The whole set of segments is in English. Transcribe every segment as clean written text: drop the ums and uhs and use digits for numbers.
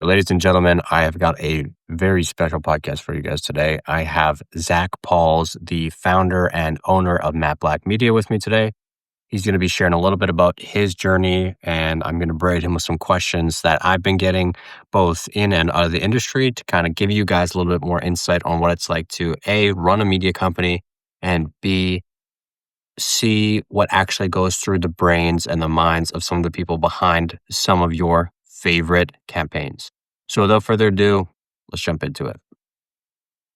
ladies and gentlemen, I have got a very special podcast for you guys today. I have Zach Pauls, the founder and owner of Matte Black Media, with me today. He's going to be sharing a little bit about his journey, and I'm going to braid him with some questions that I've been getting both in and out of the industry to kind of give you guys a little bit more insight on what it's like to A, run a media company, and B, see what actually goes through the brains and the minds of some of the people behind some of your favorite campaigns. So without further ado, let's jump into it.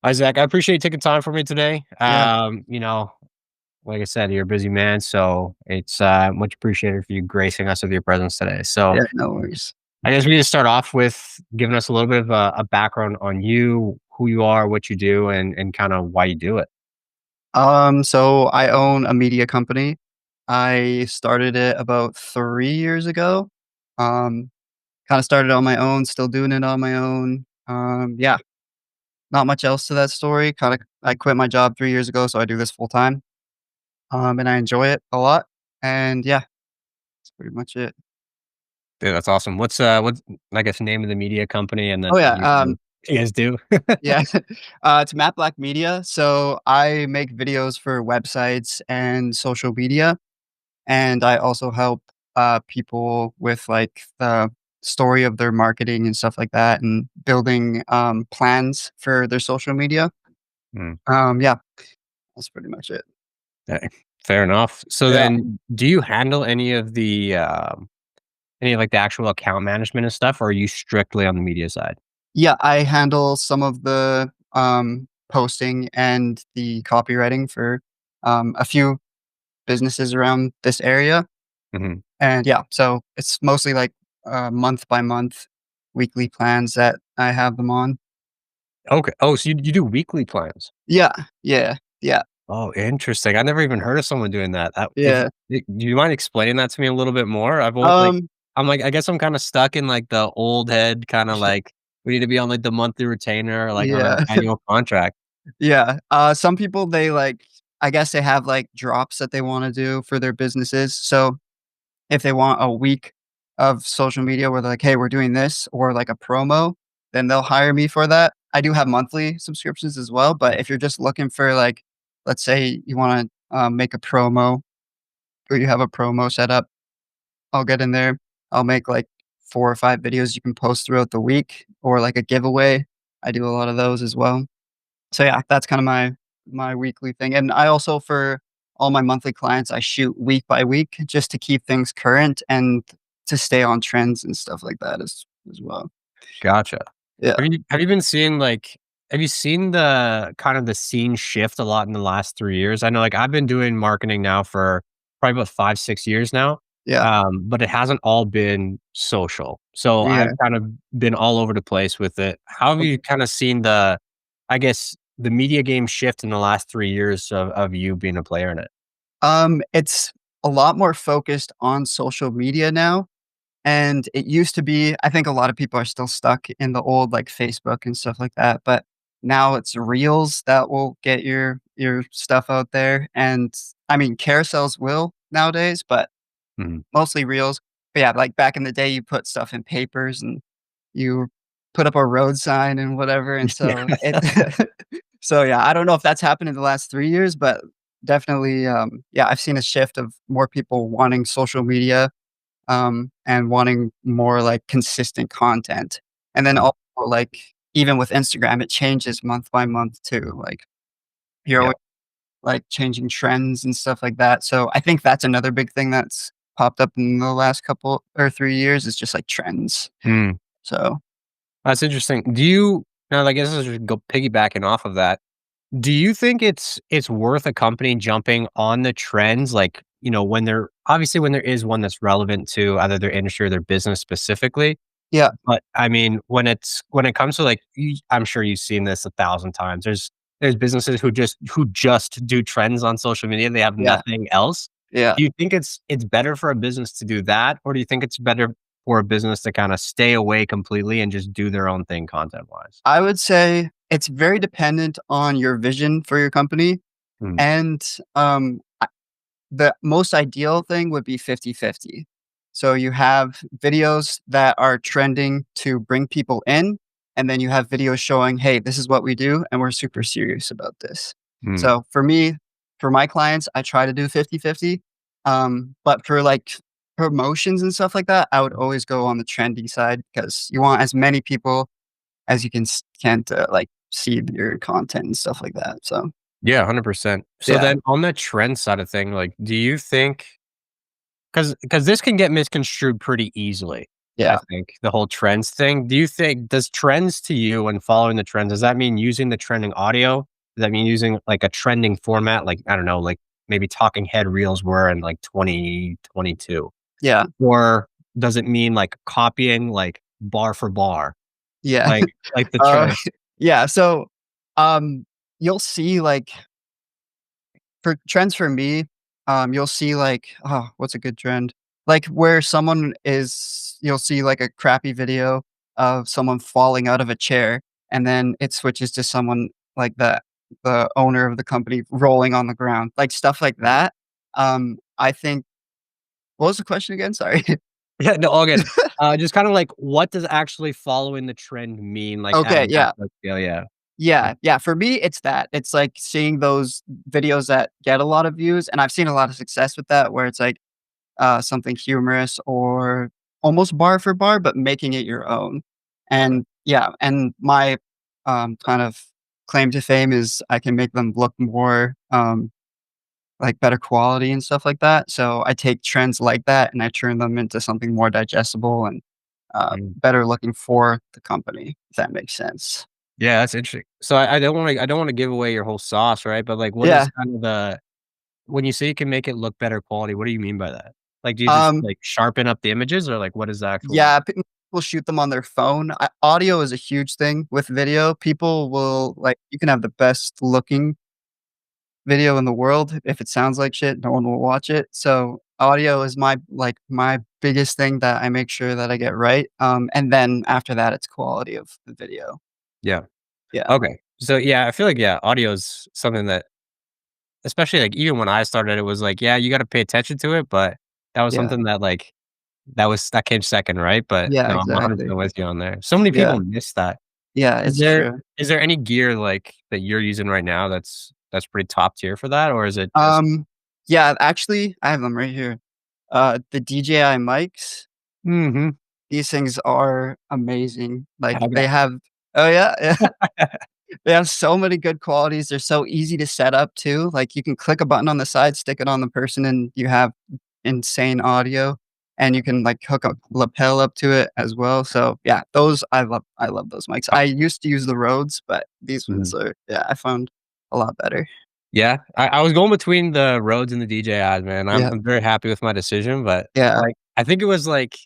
Hi, Zach. I appreciate you taking time for me today. Yeah, Like I said, you're a busy man, so it's much appreciated for you gracing us with your presence today. So yeah, no worries. I guess we just start off with giving us a little bit of a background on you, who you are, what you do, and kind of why you do it. So I own a media company. I started it about 3 years ago. Um, Kinda started on my own, still doing it on my own. Yeah, not much else to that story. I quit my job 3 years ago, so I do this full time. And I enjoy it a lot. And yeah, that's pretty much it. Dude, that's awesome. What's I guess name of the media company and then Oh yeah, you guys do? yeah, it's Matte Black Media. So I make videos for websites and social media. And I also help, people with, like, the story of their marketing and stuff like that and building, plans for their social media. Hmm. Yeah, that's pretty much it. Okay, fair enough. So Yeah. then do you handle any of, like, the actual account management and stuff, or are you strictly on the media side? Yeah, I handle some of the, posting and the copywriting for, a few businesses around this area. Mhm. And, yeah, so it's mostly, like, month by month, weekly plans that I have them on. Okay. Oh, so you do weekly plans? Yeah, yeah, yeah, Oh, interesting. I never even heard of someone doing that. If yeah. do you mind explaining that to me a little bit more? Um I'm like, I guess I'm kinda stuck in, like, the old head kinda like, we need to be on, like, the monthly retainer, like, on an Yeah. annual contract. Yeah, some people, they, like I guess they have, like, drops that they wanna do for their businesses, so if they want a week of social media where they're like, "Hey, we're doing this," or, like, a promo, then they'll hire me for that. I do have monthly subscriptions as well, but if you're just looking for, like let's say you wanna, make a promo or you have a promo set up, I'll get in there. I'll make, like, 4 or 5 videos you can post throughout the week or, like, a giveaway. I do a lot of those as well. So, yeah, that's kinda my weekly thing, and I also for all my monthly clients, I shoot week by week just to keep things current and to stay on trends and stuff like that as well. Gotcha. Yeah. Have you been seeing, like have you seen the kind of the scene shift a lot in the last 3 years? I know, like, I've been doing marketing now for probably about 5, 6 years now, Yeah. but it hasn't all been social. So I've Yeah. kind of been all over the place with it. How have you kinda seen I guess, the media game shift in the last 3 years of you being a player in it? It's a lot more focused on social media now, and it used to be I think a lot of people are still stuck in the old, like, Facebook and stuff like that, but now it's Reels that will get your stuff out there, and, I mean, carousels will nowadays, but Mhm. mostly Reels. But, yeah, like, back in the day, you put stuff in papers, and you put up a road sign and whatever, and so it so, yeah, I don't know if that's happened in the last 3 years, but definitely, yeah, I've seen a shift of more people wanting social media, and wanting more, like, consistent content. And then Mhm. also, like, even with Instagram, it changes month by month too, like, you're Yeah. always, like, changing trends and stuff like that, so I think that's another big thing that's popped up in the last couple or 3 years is just, like, trends. Mm. So That's interesting. Do you now, I guess, just go piggybacking off of that, do you think it's worth a company jumping on the trends, like, when when there is one that's relevant to either their industry or their business specifically? yeah, But, I mean, when it comes to, like, I'm sure you've seen this 1,000 times. There's businesses who just do trends on social media, they have yeah, nothing else. yeah. Do you think it's better for a business to do that, or do you think it's better for a business to kinda stay away completely and just do their own thing content-wise? I would say it's very dependent on your vision for your company, Mm, and, the most ideal thing would be 50-50. So you have videos that are trending to bring people in, and then you have videos showing, "Hey, this is what we do, and we're super serious about this." Mm. So for me, for my clients, I try to do 50-50. But for, like, promotions and stuff like that, I would always go on the trendy side because you want as many people as you can to, like, see your content and stuff like that, so Yeah, 100%. So yeah. then on the trend side of thing, like, do you think because this can get misconstrued pretty easily, I Yeah. think, the whole trends thing. Do you think does trends to you and following the trends, does that mean using the trending audio? Does that mean using, like, a trending format? Like, I don't know, like, maybe talking head reels were in, like, 2022? Yeah. Or does it mean, like, copying, like, bar for bar? Yeah. Like the Uh, trend. yeah, so, um, you'll see, like for trends for me, you'll see, like what's a good trend? Like, where someone is you'll see, like, a crappy video of someone falling out of a chair, and then it switches to someone, like, the owner of the company rolling on the ground, like, stuff like that. I think what was the question again? Sorry. Yeah, no, all good. Just kinda like, what does actually following the trend mean, like, at a Okay, yeah. macro scale? Yeah. Yeah, yeah, for me, it's that. It's, like, seeing those videos that get a lot of views, and I've seen a lot of success with that where it's, like, something humorous or almost bar for bar, but making it your own. And yeah, and my, kind of claim to fame is I can make them look more, like, better quality and stuff like that. So I take trends like that and I turn them into something more digestible and, Mm. better looking for the company, if that makes sense. Yeah, that's interesting. So I don't wanna give away your whole sauce, right? But, like, what is Yeah. kind of the when you say you can make it look better quality, what do you mean by that? Like, do you just, Um, like, sharpen up the images or, like, what is the actual yeah, people shoot them on their phone. Audio is a huge thing with video. People will like, you can have the best looking video in the world. If it sounds like shit, no one will watch it. So audio is my biggest thing that I make sure that I get right. And then after that, it's quality of the video. Yeah. Yeah. Okay. So, yeah, I feel like, yeah, audio is something that especially, like, even when I started, it was like, yeah, you gotta pay attention to it, but that was Yeah. something that, like, that came second, right? But, Yeah, no, I'm exactly. 100% with you on there. So many Yeah. people miss that. Yeah, Is it's there true. is there any gear, like, that you're using right now that's pretty top tier for that, or is it just Um, yeah, actually, I have them right here. The DJI mics, mhm, these things are amazing. I Like, got they have oh, yeah? Yeah. They have so many good qualities, they're so easy to set up too, like, you can click a button on the side, stick it on the person, and you have insane audio, and you can, like, hook a lapel up to it as well, so, yeah, those I love those mics. I used to use the Rhodes, but these mhm. ones are yeah, I found a lot better. Yeah, I was going between the Rhodes and the DJIs, man. Yeah, I'm very happy with my decision, but, yeah, like, I think it was, like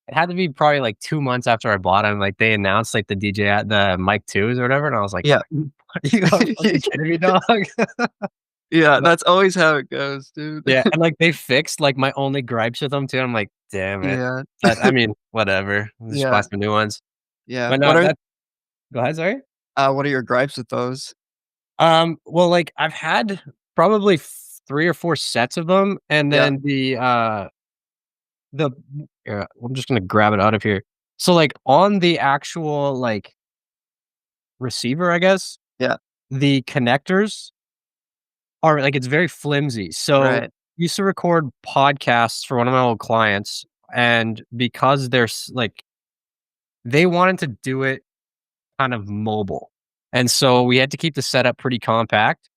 it had to be probably, like, 2 months after I bought them, like, they announced, like, the Mic 2s or whatever, and I was like, yeah. "Are you fucking kidding me, dog?" Yeah, But that's always how it goes, dude. yeah, and, like, they fixed, like, my only gripes with them too, I'm like, "Damn it." Yeah. But, I mean, whatever, just buy Yeah, some new ones. yeah. But no, that go ahead, sorry? What are your gripes with those? Well, like, I've had probably 3 or 4 sets of them, and Yeah, then the yeah, I'm just gonna grab it out of here. So, like, on the actual, like, receiver, I guess, yeah, the connectors are like, it's very flimsy. So, right. used to record podcasts for one of my old clients, and because like, they wanted to do it kind of mobile, and so we had to keep the setup pretty compact.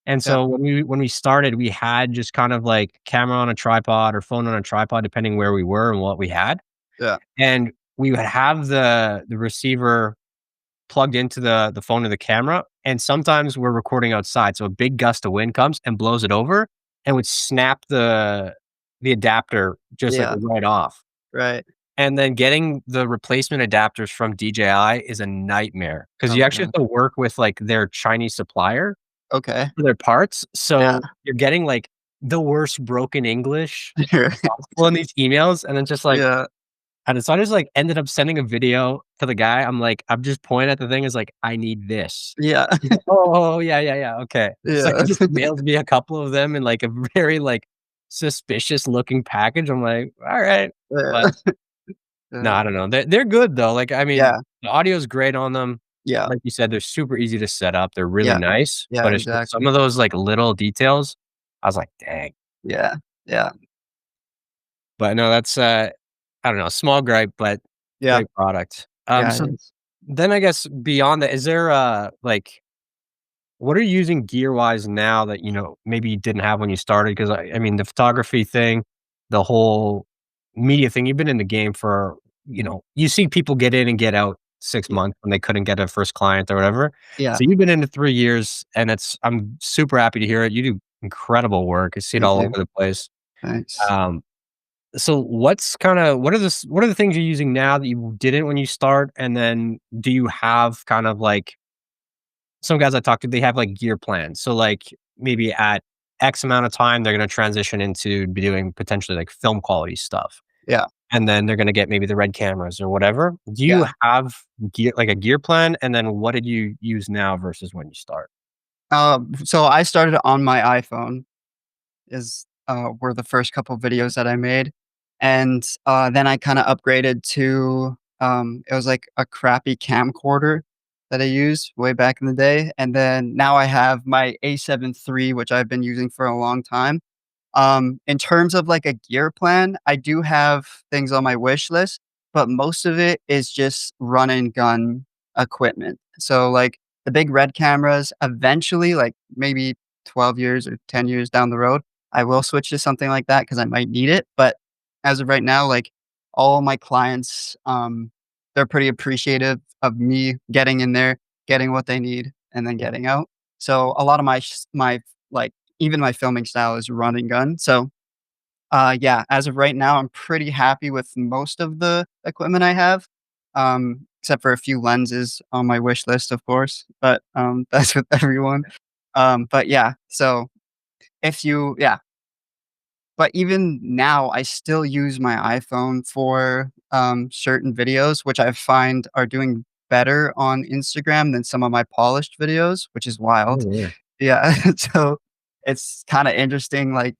And Yeah, so when we started, we had just kind of like camera on a tripod or phone on a tripod, depending where we were and what we had. yeah, And we would have the receiver plugged into the phone or the camera. And sometimes we're recording outside. So a big gust of wind comes and blows it over and would snap the adapter just like yeah, right off. right. And then getting the replacement adapters from DJI is a nightmare because Oh you my actually god. have to work with like their Chinese supplier Okay. for their parts, Yeah. so you're getting, like, the worst broken English Right. possible in these emails, and it's just like Yeah, and so I just, like, ended up sending a video to the guy, I'm just pointing at the thing, is like, "I need this." yeah, He's like, "Oh, yeah, yeah, yeah, okay." So he yeah, just mailed me a couple of them in, like, a very, like, suspicious looking package. I'm like, all right. But Yeah. no, Yeah. I don't know. They're good though. Like, I mean, Yeah. the audio's great on them. Yeah. Like you said, they're super easy to set up. They're really Yeah. nice, Yeah, but it's just some exactly. of those like little details. I was like, dang. Yeah. Yeah. But no, that's I don't know, small gripe, but Yeah. great product. Yeah, So it is. then I guess beyond that, is there like what are you using gear wise now that maybe you didn't have when you started? Because I mean the photography thing, the whole media thing, you've been in the game for, you see people get in and get out six Yeah. months when they couldn't get a first client or whatever. Yeah. So you've been in it 3 years and I'm super happy to hear it. You do incredible work. I see it Thank all over you. the place. Thanks. Um, so what are the things you're using now that you didn't when you start? And then do you have kind of like some guys I talked to, they have like gear plans. So like maybe at X amount of time, they're going to transition into be doing potentially like film quality stuff. Yeah. And then they're going to get maybe the red cameras or whatever. Do you Yeah. have gear, like a gear plan? And then what did you use now versus when you start? So I started on my iPhone were the first couple videos that I made, and, then I kinda upgraded to, it was like a crappy camcorder that I used way back in the day, and then now I have my A7 III, which I've been using for a long time. In terms of like a gear plan, I do have things on my wish list, but most of it is just run and gun equipment. So like the big red cameras, eventually, like maybe 12 years or 10 years down the road, I will switch to something like that because I might need it. But as of right now, like all my clients, they're pretty appreciative of me getting in there, getting what they need, and then getting out. So a lot of my like even my filming style is run and gun. So, yeah, as of right now, I'm pretty happy with most of the equipment I have, except for a few lenses on my wish list, of course, but, that's with everyone. But yeah, so if you yeah, but even now, I still use my iPhone for, certain videos, which I find are doing better on Instagram than some of my polished videos, which is Oh, wild. yeah. Yeah, so it's kinda interesting, like,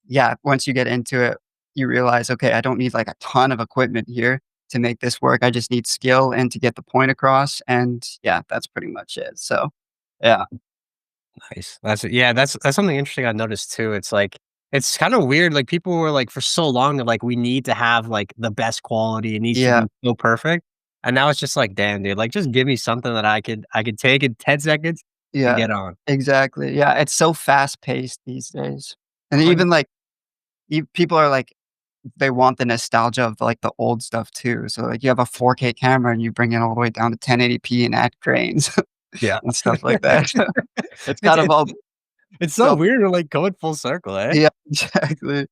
yeah, once you get into it, you realize, "Okay, I don't need, like, a ton of equipment here to make this work, I just need skill and to get the point across," and yeah, that's pretty much it, so, yeah. Nice. That's something interesting I noticed too. It's like it's kind of weird. Like people were like for so long, they're like, we need to have like the best quality. It needs to Yeah, be so perfect. And now it's just like, damn, dude, like just give me something that I could take in 10 seconds and yeah, get on. exactly, yeah, it's so fast-paced these days, and even, 100. like, people are like they want the nostalgia of, like, the old stuff too, so, like, you have a 4K camera and you bring it all the way down to 1080p and add grains Yeah. and stuff like that. It's it's kind of it's all it's so so weird to like going full circle, eh? yeah, exactly.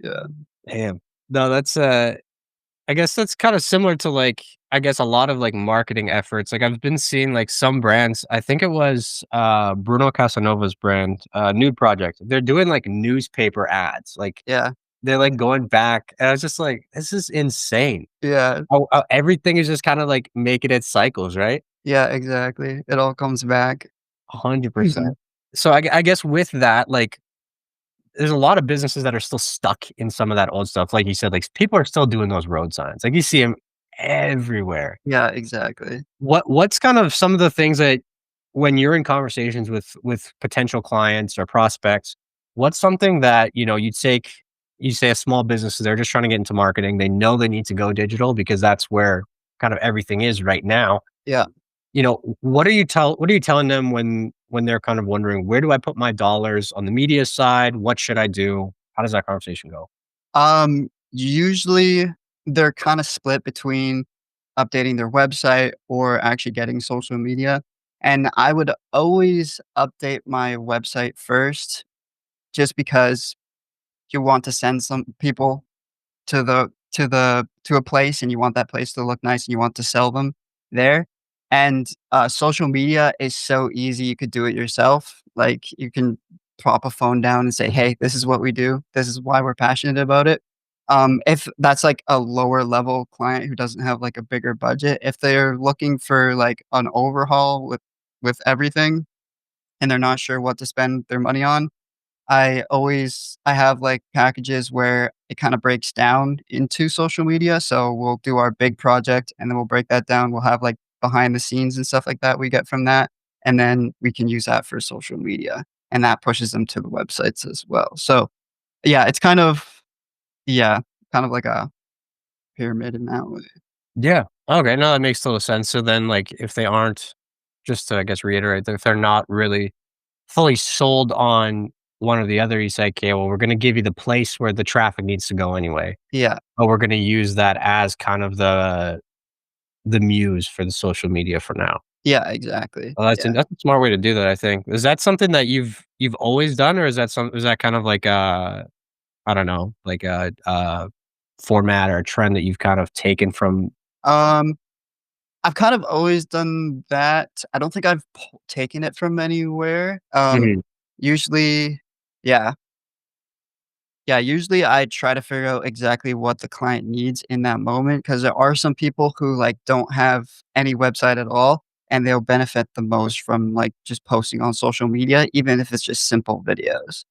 Yeah. Damn. No, that's I guess that's kinda similar to, like, I guess a lot of, like, marketing efforts, like, I've been seeing, like, some brands I think it was, Bruno Casanova's brand, Nude Project. They're doing, like, newspaper ads, like, Yeah. they're, like, going back, and I was just like, "This is insane." Yeah. How everything is just kinda, like, making it cycles, right? Yeah, exactly. It all comes back. Mhm. 100%. So, I guess with that, like, there's a lot of businesses that are still stuck in some of that old stuff, like you said, like, people are still doing those road signs, like, you see them everywhere. Yeah, exactly. What's kind of some of the things that when you're in conversations with potential clients or prospects, what's something that, you say a small business, they're just trying to get into marketing. They know they need to go digital because that's where kind of everything is right now. Yeah. What are you telling them when they're kind of wondering, where do I put my dollars on the media side? What should I do? How does that conversation go? Usually they're kinda split between updating their website or actually getting social media, and I would always update my website first just because you want to send some people to a place, and you want that place to look nice, and you want to sell them there. And, social media is so easy, you could do it yourself. Like, you can pop a phone down and say, "Hey, this is what we do. This is why we're passionate about it." If that's, like, a lower level client who doesn't have, like, a bigger budget, if they're looking for, like, an overhaul with everything and they're not sure what to spend their money on, I have, like, packages where it kinda breaks down into social media, so we'll do our big project, and then we'll break that down. We'll have, like, behind the scenes and stuff like that we get from that, and then we can use that for social media, and that pushes them to the websites as well. So, yeah, it's yeah, kind of like a pyramid in that way. Yeah. Okay. No, that makes total sense. So then, like, if they aren't, just to, I guess, reiterate, that if they're not really fully sold on one or the other, you say, okay, well, we're going to give you the place where the traffic needs to go anyway, Yeah. but we're going to use that as kind of the muse for the social media for now. Yeah, exactly. Well, Yeah. that's a smart way to do that, I think. Is that something that you've always done, or is that kind of like a, I don't know, like a format or a trend that you've kind of taken from? Um, I've kind of always done that. I don't think I've taken it from anywhere. Mhm. Usually yeah. Yeah, usually I try to figure out exactly what the client needs in that moment because there are some people who, like, don't have any website at all, and they'll benefit the most from, like, just posting on social media, even if it's just simple videos.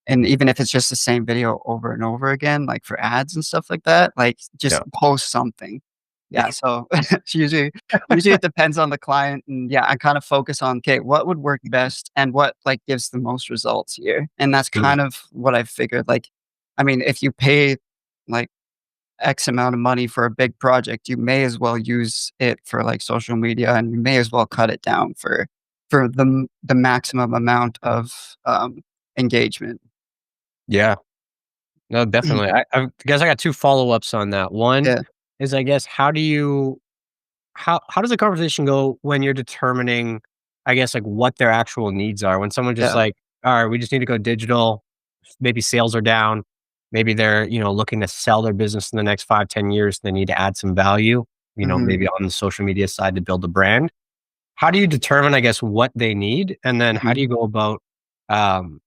And even if it's just the same video over and over again, like, for ads and stuff like that, like, just Yeah. post something. Yeah, so it's usually it depends on the client, and, yeah, I kinda focus on, "'Kay, what would work best and what, like, gives the most results here?" And that's Mhm. kind of what I figured, like, I mean, if you pay, like, X amount of money for a big project, you may as well use it for, like, social media, and you may as well cut it down for the maximum amount of, engagement. Yeah. No, definitely. I guess I got 2 follow-ups on that. One Yeah, is, I guess, how does the conversation go when you're determining, I guess, like, what their actual needs are? When someone just yeah, like, "Alright, we just need to go digital," maybe sales are down, maybe they're, looking to sell their business in the next 5, 10 years, they need to add some value, mhm, maybe on the social media side to build a brand. How do you determine, I guess, what they need? And then how mhm. do you go about, um,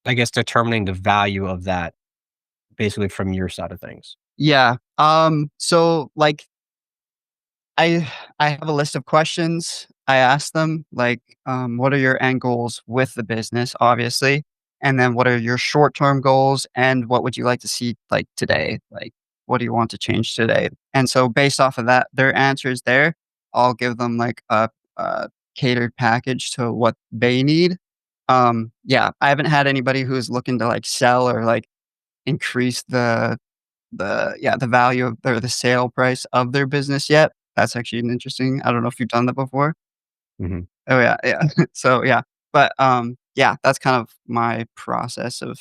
I guess, determining the value of that basically from your side of things? Yeah, so, like, I I have a list of questions. I ask them, like, "What are your end goals with the business?" Obviously, and then, "What are your short-term goals, and what would you like to see, like, today? Like, what do you want to change today?" And so based off of that their answers there, I'll give them, like, a catered package to what they need. Yeah, I haven't had anybody who's looking to, like, sell or, like, increase the value of or the sale price of their business yet. That's actually an interesting I don't know if you've done that before? Mhm. Oh, yeah, yeah. So, yeah. But, yeah, that's kind of my process of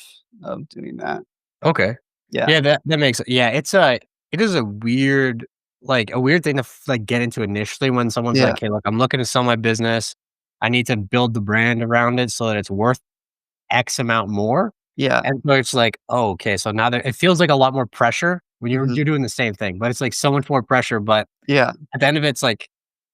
doing that. Okay. Yeah, Yeah, that makes yeah, it is a weird a weird thing to get into initially when someone's yeah, like, "Hey, look, I'm looking to sell my business. I need to build the brand around it so that it's worth X amount more." yeah, And so it's like, "Oh, okay." So now that it feels like a lot more pressure when mhm, you're doing the same thing, but it's like so much more pressure. But yeah, at the end of it, it's like,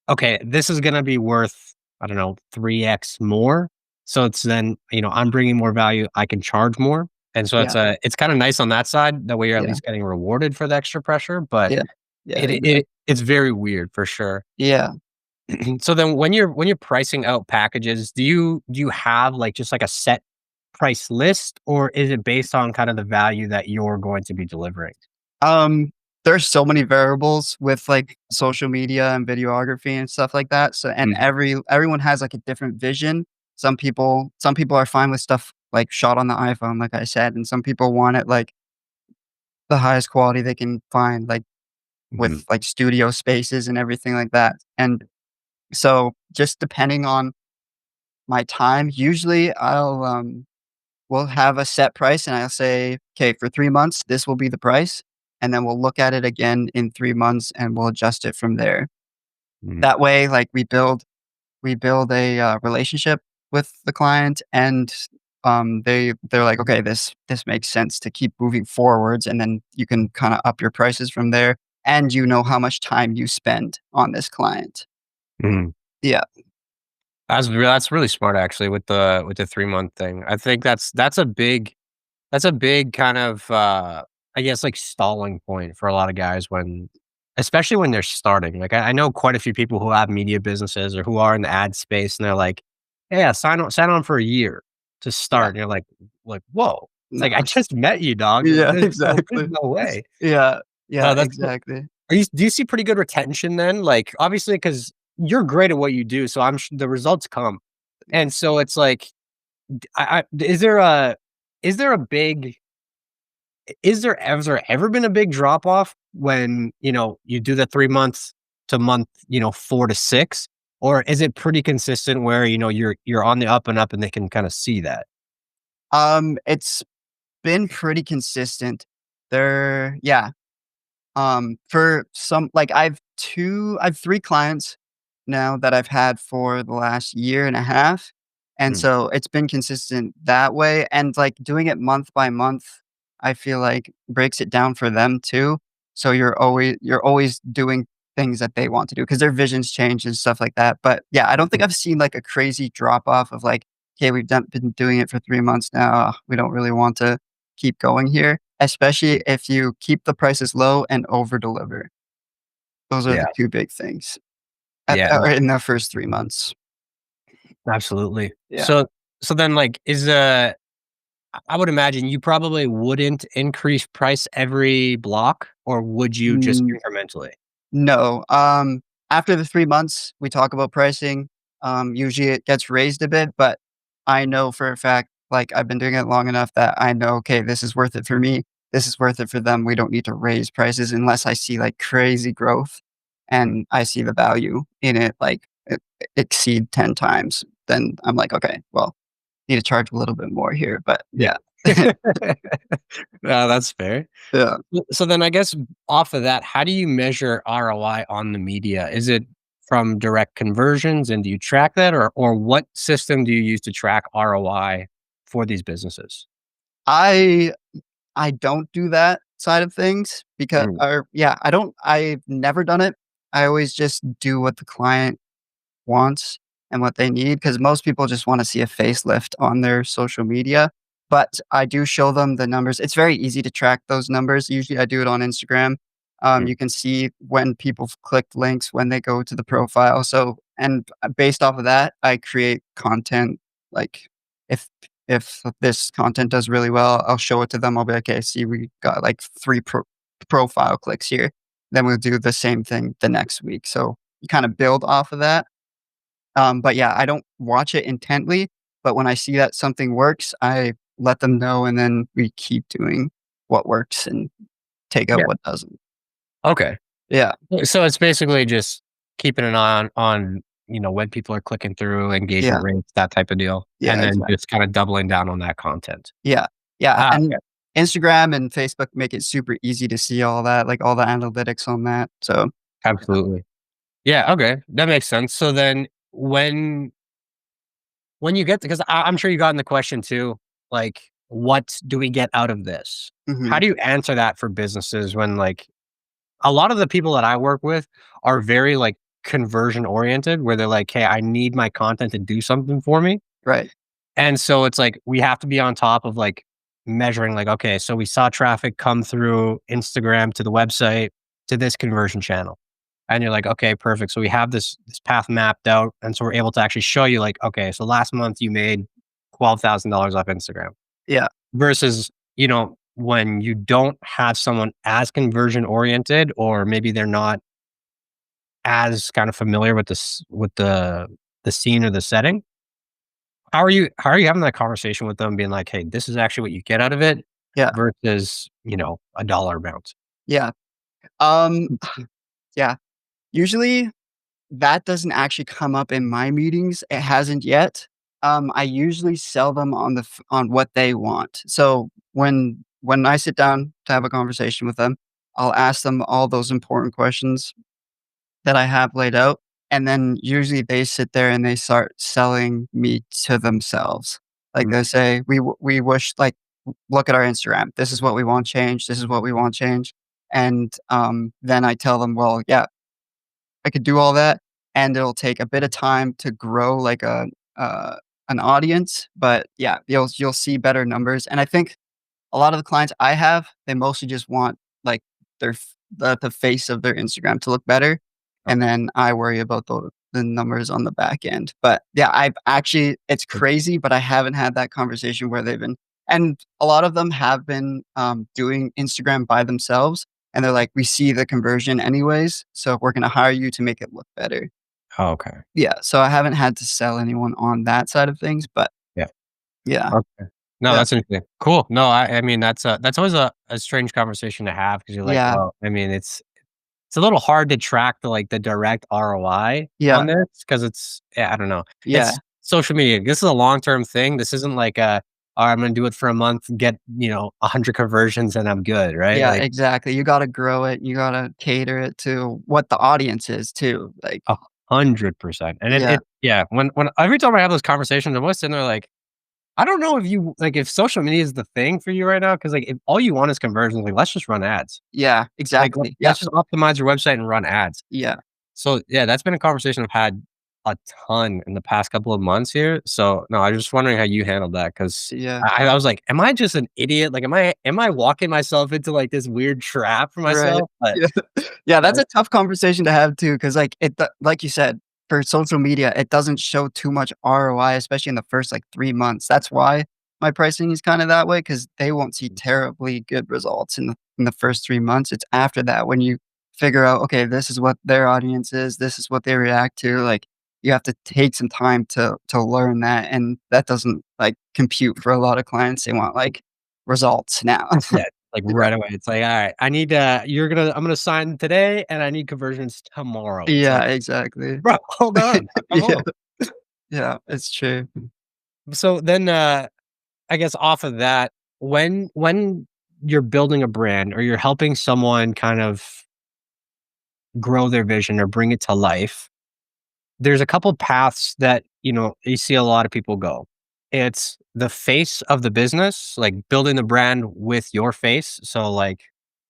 okay, this is gonna be worth, I don't know, 3x more. So it's then, I'm bringing more value, I can charge more. And so yeah, it's kinda nice on that side, that way you're at yeah, least getting rewarded for the extra pressure, but yeah, yeah, it's very weird for sure. yeah. So then when you're pricing out packages, do you have, like, just like a set price list, or is it based on kind of the value that you're going to be delivering? Um, there's so many variables with, like, social media and videography and stuff like that, so and Mhm, everyone has, like, a different vision. Some people are fine with stuff, like, shot on the iPhone, like I said, and some people want it, like, the highest quality they can find, like, mhm, with, like, studio spaces and everything like that, and so, just depending on my time, usually we'll have a set price and I'll say, "Okay, for 3 months, this will be the price," and then we'll look at it again in 3 months and we'll adjust it from there. mhm, That way, like, we build a, relationship with the client and, they're like, "Okay, this makes sense to keep moving forwards," and then you can kinda up your prices from there, and you know how much time you spend on this client. mhm. Yeah, That's really smart actually with the 3-month thing. I think that's a big kind of, I guess, like, stalling point for a lot of guys when especially when they're starting. Like, I know quite a few people who have media businesses or who are in the ad space, and they're like, "Yeah, sign on for a year to yeah, start." And you're like, like, whoa. It's No. like, I just met you, dog. Yeah, There's exactly. no way. Yeah, yeah, That's cool. exactly. Do you see pretty good retention then? Like, obviously, because you're great at what you do, so the results come. And so it's like, is there a big has there ever been a big drop off when, you do the 3 months to month, 4 to 6? Or is it pretty consistent where, you're on the up and up and they can kinda see that? It's been pretty consistent. There yeah, for some like, I've 3 clients now that I've had for the last year and a half, and Mm, so it's been consistent that way, and, like, doing it month by month, I feel like breaks it down for them too, so you're always doing things that they want to do because their visions change and stuff like that, but, yeah, I don't think mm, I've seen, like, a crazy drop off of, like, "Okay, we've been doing it for 3 months now, we don't really want to keep going here." Especially if you keep the prices low and over deliver. Those are yeah, the 2 big things yeah, or in the first 3 months. absolutely. Yeah. So then, like, I would imagine you probably wouldn't increase price every block, or would you just Mm, incrementally? no, after the 3 months, we talk about pricing. Usually it gets raised a bit, but I know for a fact, like, I've been doing it long enough that I know, "Okay, this is worth it for me. This is worth it for them. We don't need to raise prices unless I see, like, crazy growth and I see the value in it, like, exceed 10 times." Then I'm like, "Okay, well, need to charge a little bit more here." But Yeah. yeah. No, that's fair. Yeah. So then I guess off of that, how do you measure ROI on the media? Is it from direct conversions, and do you track that, or what system do you use to track ROI for these businesses? I I don't do that side of things because Mm, or yeah, I've never done it. I always just do what the client wants and what they need because most people just wanna see a facelift on their social media, but I do show them the numbers. It's very easy to track those numbers. Usually, I do it on Instagram. mm, You can see when people clicked links, when they go to the profile, so and, based off of that, I create content, like, if if this content does really well, I'll show it to them. I'll be like, "Okay, see, we got, like, 3 profile clicks here." Then we'll do the same thing the next week, so you kinda build off of that. But yeah, I don't watch it intently, but when I see that something works, I let them know, and then we keep doing what works and take out yeah. what doesn't. Okay. Yeah, So it's basically just keeping an eye on, when people are clicking through, yeah, engagement rates, that type of deal, yeah, and then exactly. just kinda doubling down on that content. Yeah, yeah, Okay. and Instagram and Facebook make it super easy to see all that, like, all the analytics on that, so yeah. Absolutely. Yeah, okay, that makes sense. So then when you get because I'm sure you gotten the question too, like, "What do we get out of this?" How Mhm, do you answer that for businesses when, like, a lot of the people that I work with are very, like, conversion oriented, where they're like, "Hey, I need my content to do something for me." right, And so it's like, we have to be on top of, like, measuring, like, "Okay, so we saw traffic come through Instagram to the website to this conversion channel." And you're like, "Okay, perfect. So we have this path mapped out." And so we're able to actually show you, like, "Okay, so last month you made $12,000 off Instagram." yeah, Versus, when you don't have someone as conversion oriented, or maybe they're not as kind of familiar with the scene or the setting. How are you having that conversation with them being like, "Hey, this is actually what you get out of it," yeah, versus, a dollar amount? yeah, um, yeah. Usually that doesn't actually come up in my meetings, it hasn't yet. I usually sell them on what they want. So, when I sit down to have a conversation with them, I'll ask them all those important questions that I have laid out, and then usually they sit there and they start selling me to themselves. Like, Mm, they say, "We wish" like, "Look at our Instagram. This is what we want change. This is what we want change." And, then I tell them, "Well, yeah, I could do all that, and it'll take a bit of time to grow like uh, an audience, but yeah, you'll see better numbers." And I think a lot of the clients I have, they mostly just want like the face of their Instagram to look better, and okay. then I worry about the numbers on the back end. But yeah, I've actually it's crazy, but I haven't had that conversation where they've been And a lot of them have been, doing Instagram by themselves, and they're like, "We see the conversion anyways, so we're gonna hire you to make it look better." Oh, okay. Yeah, so I haven't had to sell anyone on that side of things, but Yeah. yeah, Okay. No, yeah, that's interesting. Cool. No, I mean, that's always a strange conversation to have because you're like, yeah, well, I mean, it's a little hard to track the direct ROI yeah, on this because it's yeah, I don't know. yeah, It's social media. This is a long-term thing. This isn't like "Oh, I'm gonna do it for a month, get, 100 conversions and I'm good," right? yeah, Like exactly. You gotta grow it, you gotta cater it to what the audience is too, like 100%. And yeah, it yeah, when every time I have those conversations, I'm always sitting there like, I don't know if you like, if social media is the thing for you right now, because like, if all you want is conversions, like, let's just run ads. yeah, Like, exactly, yeah, let's just optimize your website and run ads. yeah, So, yeah, that's been a conversation I've had a ton in the past couple of months here. So, no, I was just wondering how you handled that because yeah. I was like, "Am I just an idiot? Like, am I walking myself into, like, this weird trap for Right. myself?" But Yeah. Yeah, that's I a tough conversation to have too, because like, like you said, for social media, it doesn't show too much ROI, especially in the first, like, 3 months. That's why my pricing is kinda that way, because they won't see terribly good results in the first 3 months. It's after that when you figure out, "Okay, this is what their audience is, this is what they react to," like, you have to take some time to learn that, and that doesn't, like, compute for a lot of clients. They want, like, results now. yeah, like, Yeah. right away. It's like, "Alright, I need, I'm gonna sign today, and I need conversions tomorrow." It's Yeah, like, exactly. "Bro, hold on. Come Yeah, on." yeah, it's true. So then, I guess off of that, when you're building a brand or you're helping someone kind of grow their vision or bring it to life, there's a couple paths that, you see a lot of people go. It's the face of the business, like building the brand with your face. So like,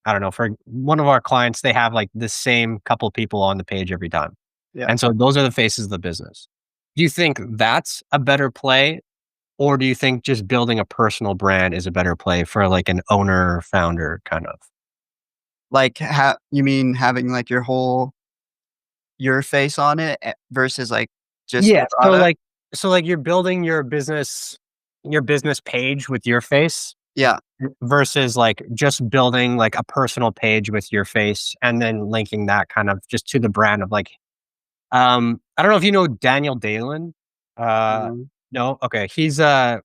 I don't know, for one of our clients, they have like the same couple people on the page every time. Yeah. And so those are the faces of the business. Do you think that's a better play? Or do you think just building a personal brand is a better play for like an owner, founder kind of? Like, you mean having, like, your face on it, versus, like, just the Yeah. So product? like you're building your business page with your face Yeah, versus like just building like a personal page with your face and then linking that kind of just to the brand of like I don't know if you know Daniel Dalen. Uh mhm, no? Okay. He's a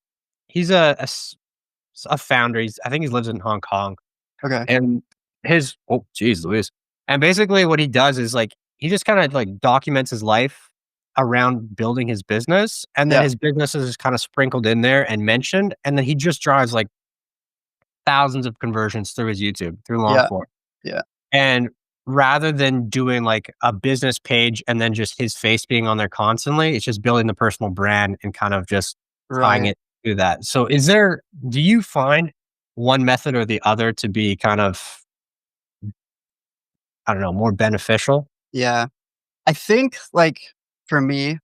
founder. I think he lives in Hong Kong. okay, And his oh, geez Louise. And basically what he does is, like, he just kinda, like, documents his life around building his business, and then yeah, his business is just kinda sprinkled in there and mentioned, and then he just drives, like, thousands of conversions through his YouTube, through long yeah, form. yeah, And rather than doing, like, a business page and then just his face being on there constantly, it's just building the personal brand and kind of just tying right, it to that. So do you find one method or the other to be kind of I don't know, more beneficial? yeah. I think, like, for me,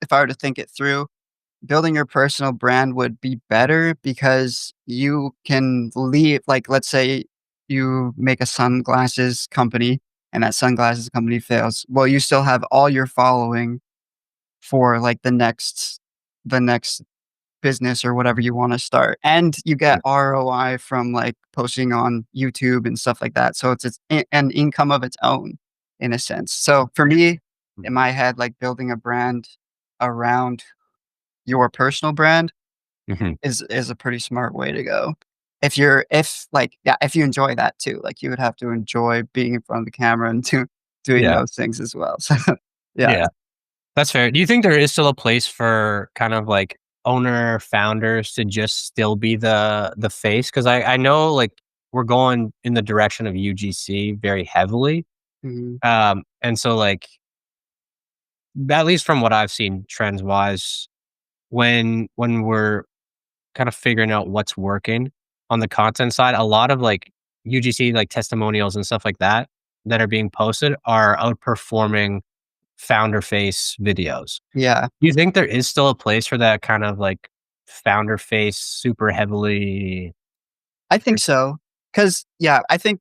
if I were to think it through, building your personal brand would be better because you can leave, like, let's say you make a sunglasses company and that sunglasses company fails. Well, you still have all your following for, like, the next business or whatever you wanna start, and you get Mm, ROI from, like, posting on YouTube and stuff like that, so it's an income of its own, in a sense. So, for me, mm, in my head, like, building a brand around your personal brand mhm. is a pretty smart way to go. If you enjoy that too, like, you would have to enjoy being in front of the camera and doing Yeah, those things as well, so, yeah. yeah, that's fair. Do you think there is still a place for kind of like owner founders to just still be the face? Because I know like we're going in the direction of UGC very heavily. Mhm. And so like at least from what I've seen trends wise, when we're kind of figuring out what's working on the content side, a lot of like UGC like testimonials and stuff like that are being posted are outperforming founder face videos. Yeah. Do you think there is still a place for that kind of like founder face super heavily I think so, because yeah, I think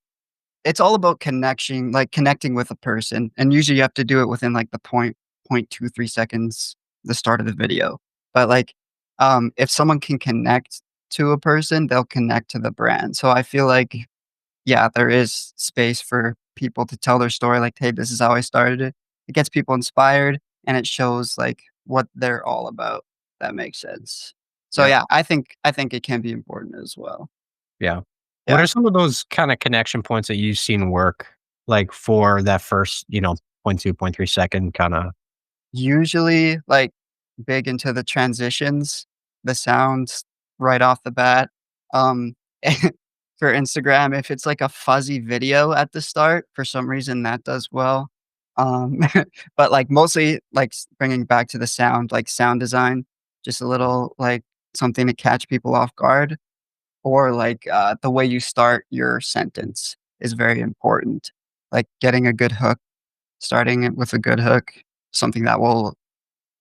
it's all about connecting with a person, and usually you have to do it within, like, the 0.23 seconds, the start of the video. But, like, if someone can connect to a person, they'll connect to the brand. So I feel like, yeah, there is space for people to tell their story like, "Hey, this is how I started it." It gets people inspired, and it shows, like, what they're all about. That makes sense. So, Yeah. yeah, I think it can be important as well. Yeah. What Yeah. are some of those kinda connection points that you've seen work, like, for that first, point 2, point 3 second kinda. Usually, like, big into the transitions, the sounds right off the bat. Um, for Instagram, if it's like a fuzzy video at the start, for some reason that does well. Um, but, like, mostly, like, bringing back to the sound, like, sound design, just a little, like, something to catch people off guard, or, like, the way you start your sentence is very important. Like, getting a good hook, starting it with a good hook, something that will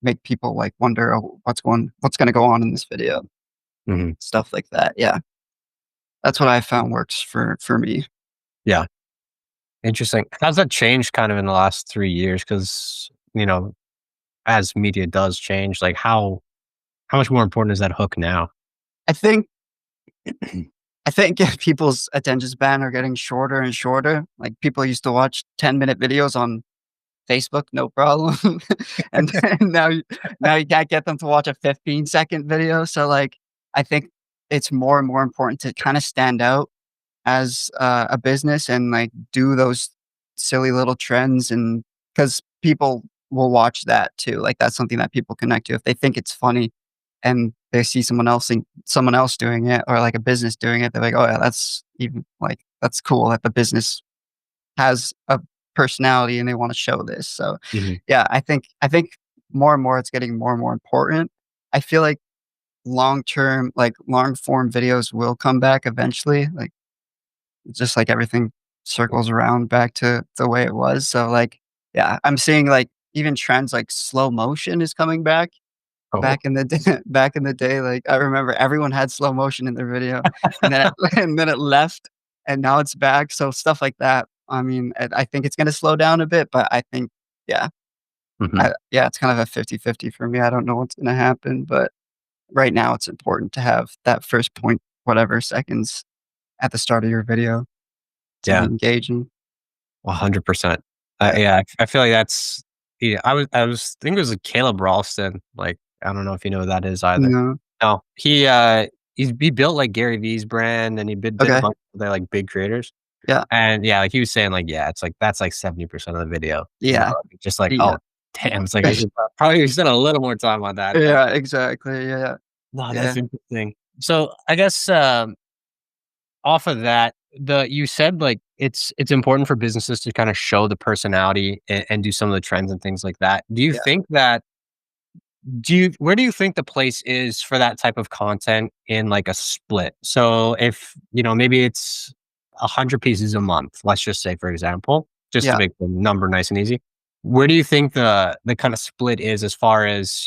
make people, like, wonder, "Oh, what's gonna go on in this video?" Mhm. Stuff like that, yeah. That's what I found works for me. Yeah. Interesting. How's that changed kind of in the last 3 years? Because as media does change, like, how much more important is that hook now? I think I think people's attention span are getting shorter and shorter. Like, people used to watch 10-minute videos on Facebook, no problem, and then now you can't get them to watch a 15-second video, so, like, I think it's more and more important to kinda stand out as, a business and, like, do those silly little trends, and because people will watch that too, like, that's something that people connect to. If they think it's funny and they see someone else doing it, or, like, a business doing it, they're like, "Oh, yeah, that's even like, that's cool that the business has a personality and they wanna show this." So, Mhm. yeah, I think more and more it's getting more and more important. I feel like long form videos will come back eventually, like, just like everything circles around back to the way it was. So, like, yeah, I'm seeing, like, even trends like slow motion is coming back. Oh, Back in the day, like, I remember everyone had slow motion in their video, and then it and then it left, and now it's back. So stuff like that. I mean, I think it's gonna slow down a bit, but I think, yeah, mhm. yeah, it's kind of a 50-50 for me. I don't know what's gonna happen, but right now it's important to have that first point whatever seconds at the start of your video to be Yeah, engaging. 100%. Yeah. Yeah, I feel like that's yeah, I think it was, like, Caleb Ralston, like, I don't know if you know who that is either. No. No, he built, like, Gary V's brand, and he did a Okay. bunch of other, like, big creators, Yeah. and, yeah, like, he was saying, like, yeah, it's like that's, like, 70% of the video, Yeah. just like, Yeah. "Oh, damn," it's like, I should probably spend a little more time on that. Yeah, exactly. Yeah. No, Yeah. that's interesting. So, I guess, off of that, the you said, like, it's important for businesses to kinda show the personality and do some of the trends and things like that. Yeah. Where do you think the place is for that type of content in, like, a split? So, if, maybe it's 100 pieces a month, let's just say, for example, just to Yeah. make the number nice and easy. Where do you think the kinda split is as far as,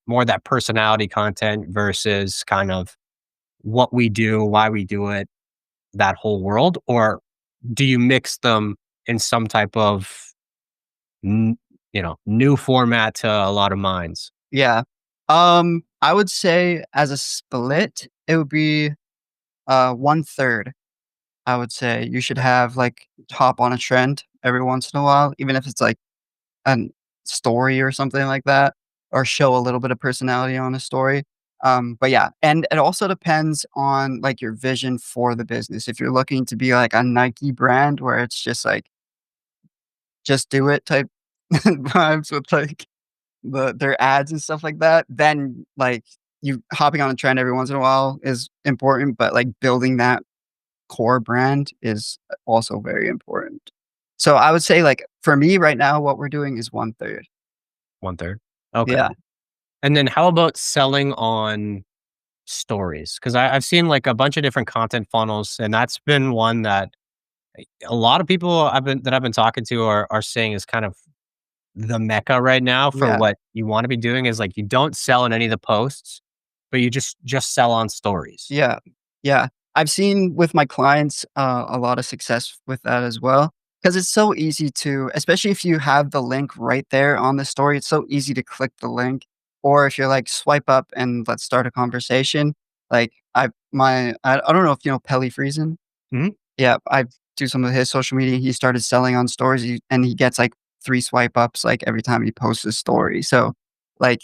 more that personality content versus kind of what we do, why we do it, that whole world? Or do you mix them in some type of new format to a lot of minds? Yeah. I would say as a split, it would be, 1/3. I would say you should have, like, hop on a trend every once in a while, even if it's, like, an story or something like that, or show a little bit of personality on a story. But yeah, and it also depends on, like, your vision for the business. If you're looking to be like a Nike brand where it's just like, "Just do it" type vibes with, like, their ads and stuff like that, then, like, you hopping on a trend every once in a while is important, but, like, building that core brand is also very important. So I would say, like, for me right now, what we're doing is 1/3. One third. Okay. Yeah, And then how about selling on stories? Because I've seen like a bunch of different content funnels, and that's been one that a lot of people I've been talking to are saying is kind of the mecca right now for yeah, what you want to be doing is like you don't sell in any of the posts, but you just sell on stories. yeah, yeah. I've seen with my clients, a lot of success with that as well, because it's so easy to, especially if you have the link right there on the story, it's so easy to click the link, or if you're like, "Swipe up and let's start a conversation." Like, I don't know if you know Pelly Friesen? Mhm. Yeah, I do some of his social media. He started selling on stories, and he gets like 3 swipe ups, like, every time he posts a story. So, like,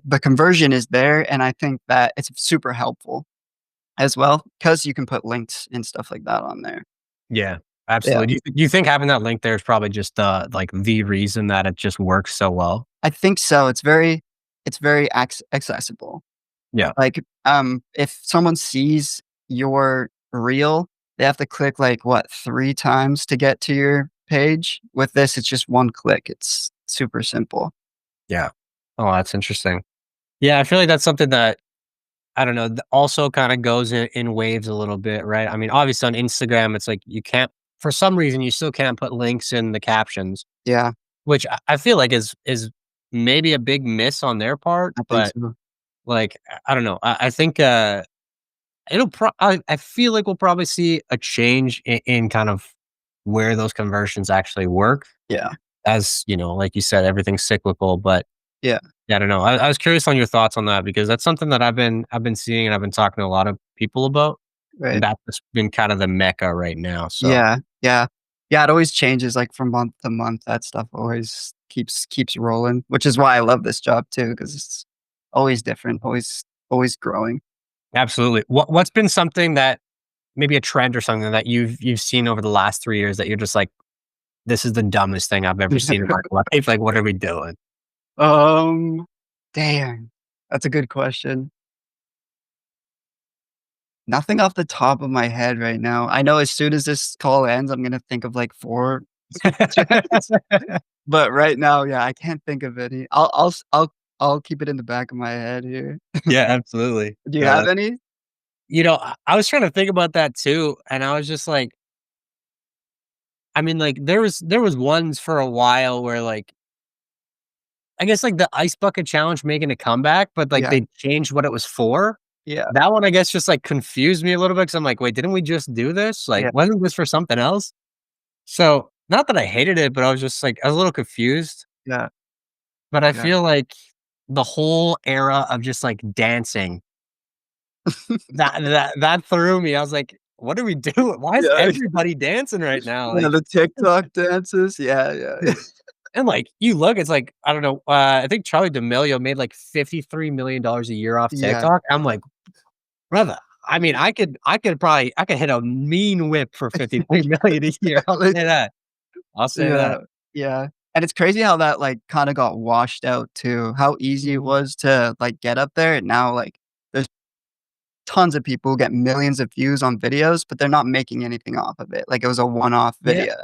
the conversion is there, and I think that it's super helpful as well because you can put links and stuff like that on there. Yeah, Yeah. absolutely. Do you think having that link there is probably just, like, the reason that it just works so well? I think so. It's very accessible. Yeah. Like, if someone sees your reel, they have to click, like, what, 3 times to get to your page? With this, it's just 1 click. It's super simple. Yeah. Oh, that's interesting. Yeah, I feel like that's something that, I don't know, also kinda goes in waves a little bit, right? I mean, obviously on Instagram, it's like you can't, for some reason, you still can't put links in the captions, Yeah, which I feel like is maybe a big miss on their part, I think but, so. like, I don't know. I think, I feel like we'll probably see a change in kind of where those conversions actually work. Yeah, As, like you said, everything's cyclical, but yeah, yeah, I don't know. I was curious on your thoughts on that because that's something that I've been seeing and I've been talking to a lot of people about, and right. that's just been kind of the mecca right now. So Yeah, yeah. Yeah, it always changes, like, from month to month. That stuff always keeps rolling, which is why I love this job too, because it's always different, always growing. absolutely. What's been something that, maybe a trend or something that you've seen over the last 3 years that you're just like, this is the dumbest thing I've ever seen in my life. Like, what are we doing? Um, Damn, that's a good question. Nothing off the top of my head right now. I know as soon as this call ends, I'm gonna think of, like, 4 trends, but right now, yeah, I can't think of any. I'll keep it in the back of my head here. Yeah, absolutely. Do you No, have that any? I was trying to think about that too, and I was just like, I mean, like, there was ones for a while where, like, I guess, like, the ice bucket challenge making a comeback, but, like, Yeah, they changed what it was for. yeah, That one, I guess, just, like, confused me a little bit because 'cause I'm like, "Wait, didn't we just do this? Like, yeah, wasn't this for something else?" So, not that I hated it, but I was just, like, I was a little confused, yeah, but I yeah. feel like the whole era of just, like, dancing, that threw me. I was like, "What are we doing? Why is Yeah, everybody dancing right now?" yeah, Like, the TikTok dances, yeah, yeah. and, like, you look, it's like, I don't know, I think Charlie D'Amelio made, like, $53 million a year off Yeah, TikTok. I'm like, "Brother, I mean, I could hit a mean whip for 53 million a year." I'll like, say that. I'll say yeah, that. yeah, and it's crazy how that, like, kinda got washed out too, how easy it was to, like, get up there, and now, like, there's tons of people who get millions of views on videos, but they're not making anything off of it, like, it was a one-off Yeah, video.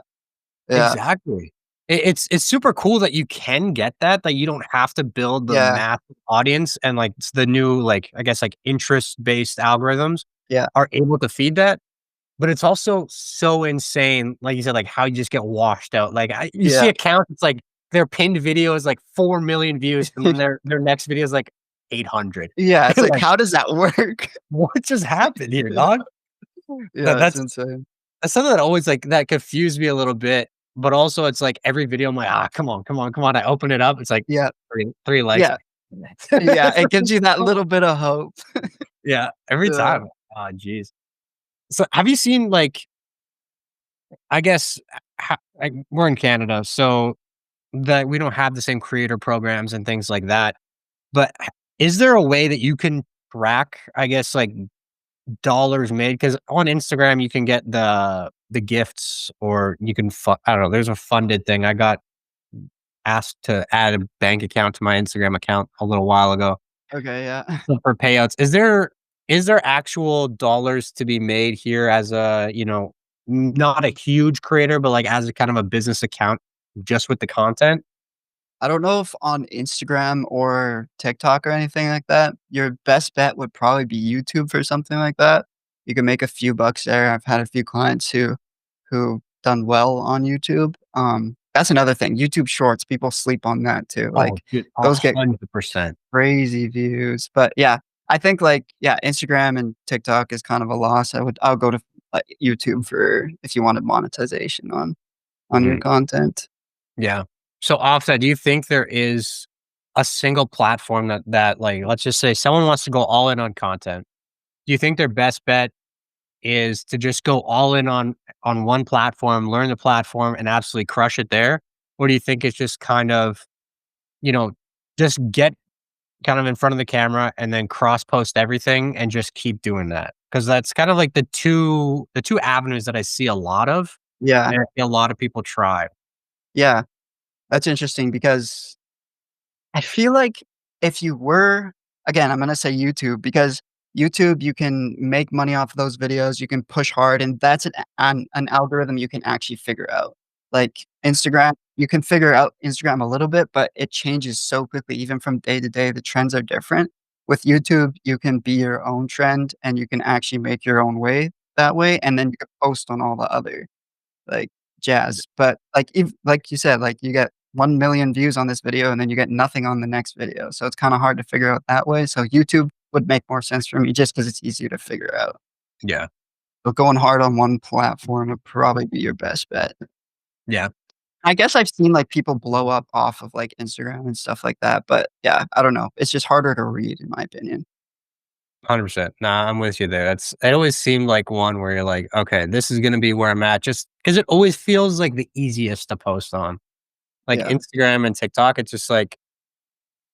Yeah, exactly. It's super cool that you can get that you don't have to build the yeah, massive audience and, like, it's the new, like, I guess, like, interest-based algorithms yeah, are able to feed that. But it's also so insane, like you said, like, how you just get washed out, like, you see yeah. accounts, it's like their pinned video is, like, 4 million views, and then their next video is, like, 800. Yeah, it's You're like, like, how does that work? "What just happened here, dog?" That Yeah, it's that's insane. that's something that always, like, that confused me a little bit, but also it's like every video, I'm like, "Ah, come on, come on, come on." I open it up, it's like Yeah, 3 likes. yeah, yeah, it gives you that little bit of hope. Yeah, every Yeah, time. Oh, jeez. So, have you seen, like, I guess, like, we're in Canada, so that we don't have the same creator programs and things like that. But is there a way that you can track, I guess, like, dollars made? Because on Instagram, you can get the gifts or you can I don't know, there's a funded thing. I got asked to add a bank account to my Instagram account a little while ago, okay, yeah. so for payouts. Is there actual dollars to be made here as a, not a huge creator, but, like, as a kind of a business account just with the content? I don't know if on Instagram or TikTok or anything like that, your best bet would probably be YouTube for something like that. You can make a few bucks there. I've had a few clients who done well on YouTube. That's another thing. YouTube Shorts, people sleep on that too. Oh, Like dude, those get 100%. crazy views. But yeah, I think like yeah, Instagram and TikTok is kind of a loss. I'll go to YouTube for if you wanted monetization on your Mhm. content. Yeah. So, Offset, do you think there is a single platform that, like, let's just say someone wants to go all in on content. do you think their best bet is to just go all in on one platform, learn the platform, and absolutely crush it there? Or do you think it's just kind of, you know, just get kind of in front of the camera and then cross post everything and just keep doing that? Because that's kind of like the two avenues that I see a lot of, Yeah, and I see a lot of people try. yeah, that's interesting because I feel like if you were again, I'm gonna say YouTube because YouTube, you can make money off of those videos, you can push hard, and that's an algorithm you can actually figure out. Like Instagram, you can figure out Instagram a little bit, but it changes so quickly, even from day to day, the trends are different. With YouTube, you can be your own trend and you can actually make your own way that way, and then you can post on all the other like, jazz, but, like you said, like, you get 1,000,000 views on this video, and then you get nothing on the next video, so it's kinda hard to figure out that way, so YouTube would make more sense for me just because it's easier to figure out. Yeah. But going hard on one platform would probably be your best bet. Yeah. I guess I've seen, like, people blow up off of, like, Instagram and stuff like that, but, yeah, I don't know. It's just harder to read, in my opinion. 100%. Nah, I'm with you there. It always seemed like one where you're like, "Okay, this is gonna be where I'm at," just because it always feels like the easiest to post on. Like Yeah. Instagram and TikTok, it's just like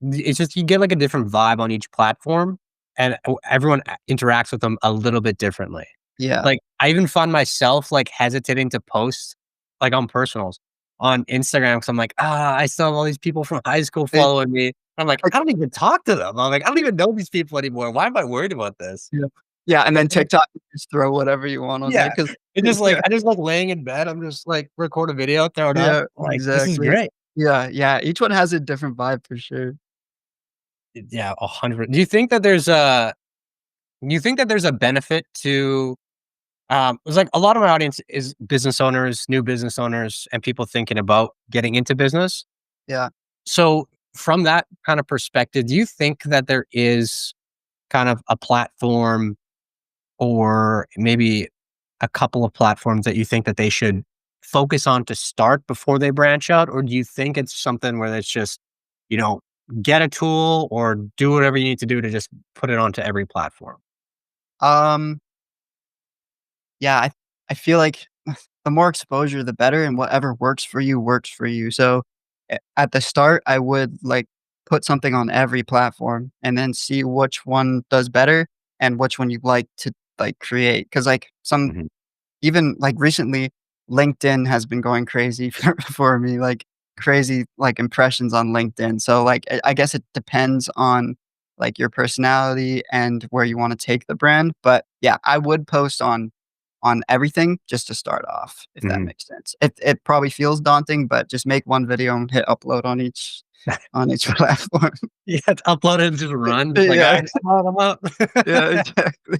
it's just you get like a different vibe on each platform, and everyone interacts with them a little bit differently. Yeah. Like, I even find myself, like, hesitating to post, like, on personals on Instagram because 'cause I'm like, I still have all these people from high school It following me." I'm like, "I don't even talk to them." I'm like, "I don't even know these people anymore. Why am I worried about this?" Yeah. Yeah, and But then TikTok, you just throw whatever you want on there yeah, because it's just like yeah. I just like laying in bed, I'm just like, record a video, throw it up, Yeah, like, "This is exactly. great." Yeah, yeah, each one has a different vibe for sure. Yeah, 100. Do you think that there's a benefit to, it's like a lot of my audience is business owners, new business owners, and people thinking about getting into business. Yeah. So from that kind of perspective, do you think that there is kind of a platform or maybe a couple of platforms that you think that they should focus on to start before they branch out? Or do you think it's something where it's just, you know, get a tool or do whatever you need to do to just put it onto every platform? Um, yeah, I feel like the more exposure, the better, and whatever works for you works for you. So, at the start, I would, like, put something on every platform and then see which one does better and which one you'd like to, like, create. Because like, some Mhm, even, like, recently, LinkedIn has been going crazy for me, like, crazy, like, impressions on LinkedIn. So, like, I guess it depends on, like, your personality and where you wanna take the brand, but, yeah, I would post on everything just to start off, if that mhm. makes sense. It probably feels daunting, but just make one video and hit upload on each platform. Yeah, it's upload and just run. Like, Yeah, "Alright, come on, I'm yeah, up." exactly.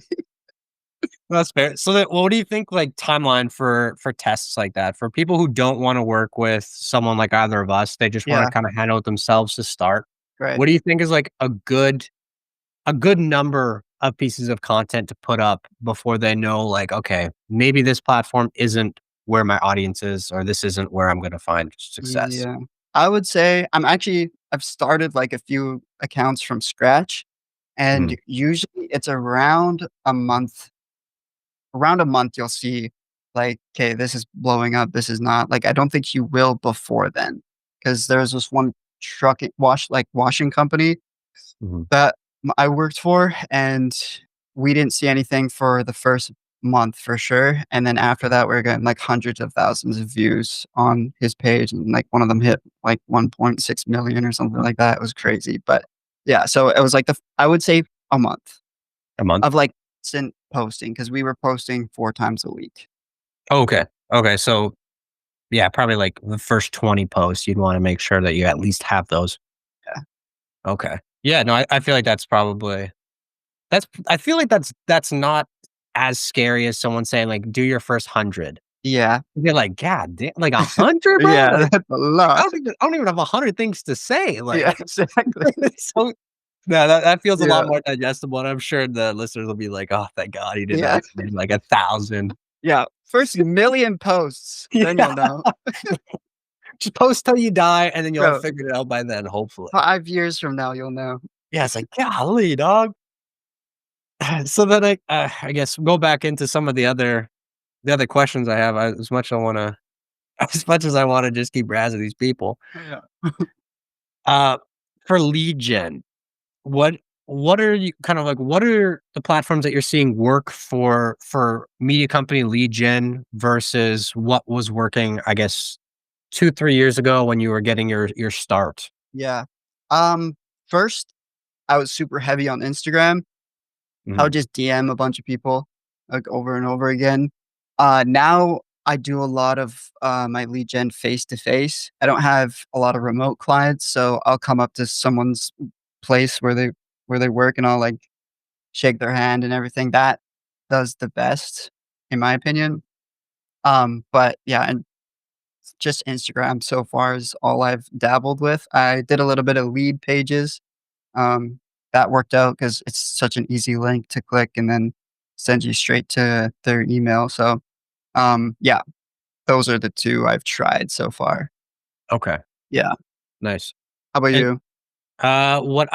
That's fair. So then what do you think, like, timeline for tests like that? For people who don't wanna work with someone like either of us, they just wanna Yeah, kinda handle it themselves to start. right. What do you think is, like, a good number of pieces of content to put up before they know, like, "Okay, maybe this platform isn't where my audience is, or this isn't where I'm gonna find success?" Yeah. I would say I've started, like, a few accounts from scratch, and Mhm, usually it's around a month you'll see, like, "'Kay, this is blowing up, this is not." Like, I don't think you will before then, because there was this one washing company mhm. that I worked for, and we didn't see anything for the first month for sure, and then after that, we are getting, like, hundreds of thousands of views on his page, and, like, one of them hit, like, 1,600,000 or something like that. It was crazy, but, yeah, so it was, like, I would say a month A month? of, like, constant posting because we were posting 4 times a week. Oh, okay. Okay, so, yeah, probably, like, the first 20 posts, you'd wanna make sure that you at least have those. Yeah. Okay. Yeah, no, I feel like that's probably I feel like that's not as scary as someone saying, like, "Do your first 100." Yeah. You're like, "God da like 100, bro? Yeah, Like, that's a lot. I don't even have 100 things to say." Yeah, Like, exactly. so no, that feels a lot Yeah. more digestible, and I'm sure the listeners will be like, "Oh, thank God he didn't Yeah. have to do, like, 1,000." Yeah. First 1,000,000 posts, then Yeah. you'll know. Just post till you die, and then you'll have Bro, figured it out by then, hopefully. 5 years from now, you'll know. Yeah, it's like, "Golly, dog." So then I guess go back into some of the other questions I have. As much I want to, as much as I want to just keep razzing these people. Yeah. Uh, for lead gen, what what are you kind of like? What are the platforms that you're seeing work for media company lead gen versus what was working? I guess 2 3 years ago when you were getting your start. Yeah. Um, First, I was super heavy on Instagram. I would Mhm. just DM a bunch of people, like, over and over again. Now I do a lot of, my lead gen face to face. I don't have a lot of remote clients, so I'll come up to someone's place where they work, and I'll, like, shake their hand and everything. That does the best, in my opinion. But yeah, and just Instagram so far is all I've dabbled with. I did a little bit of lead pages. Um, that worked out because it's such an easy link to click and then sends you straight to their email. So, yeah, those are the 2 I've tried so far. Okay, Yeah. nice. How about And you? what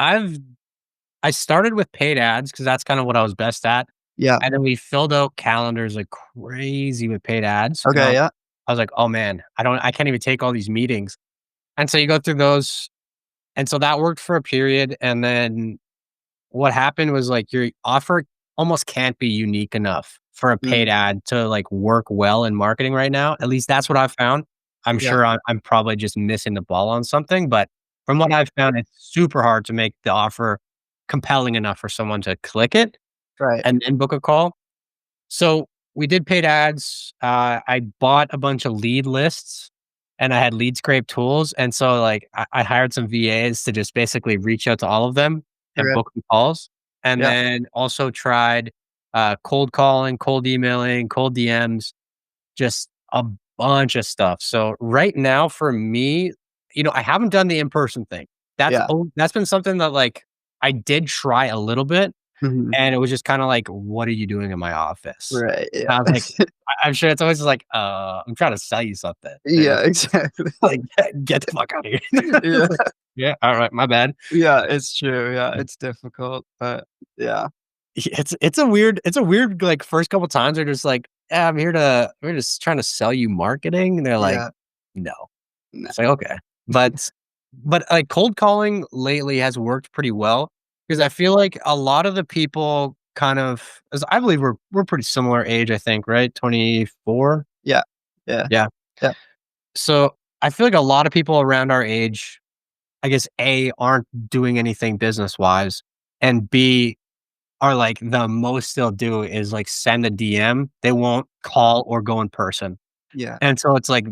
I started with paid ads because that's kind of what I was best at, Yeah. and then we filled out calendars like crazy with paid ads, and Okay, yeah. I was like, "Oh, man, I can't even take all these meetings." And so you go through those, and so that worked for a period, and then what happened was, like, your offer almost can't be unique enough for a paid Mm, ad to, like, work well in marketing right now. At least that's what I've found. I'm yeah, sure I'm probably just missing the ball on something, but from what I've found, it's super hard to make the offer compelling enough for someone to click it right. and then book a call. So, we did paid ads. I bought a bunch of lead lists, and I had lead scrape tools, and so, like, I hired some VAs to just basically reach out to all of them and Okay. book the calls, and Yeah, then also tried, cold calling, cold emailing, cold DMs, just a bunch of stuff. So, right now for me, I haven't done the in-person thing. yeah. That's been something that, like, I did try a little bit, Mhm. and it was just kinda like, "What are you doing in my office?" Right, yeah. I was like, I'm sure it's always like, I'm trying to sell you something." And Yeah, it's exactly. like, "Get the fuck out of here." Yeah. It's like, "Yeah, alright, my bad." Yeah, it's true, yeah, it's difficult, but yeah. It's a weird, like, first couple times they're just like, "Yeah, we're just trying to sell you marketing." And they're like, Yeah. "No." Nah. It's like, "Okay." But, like, cold calling lately has worked pretty well because Yeah, I feel like a lot of the people kind of 'cause I believe we're pretty similar age, I think, right? 24? yeah, yeah, Yeah. yeah, So, I feel like a lot of people around our age, I guess, A, aren't doing anything business-wise, and B, are like the most they'll do is, like, send a DM. They won't call or go in person. yeah, And so it's like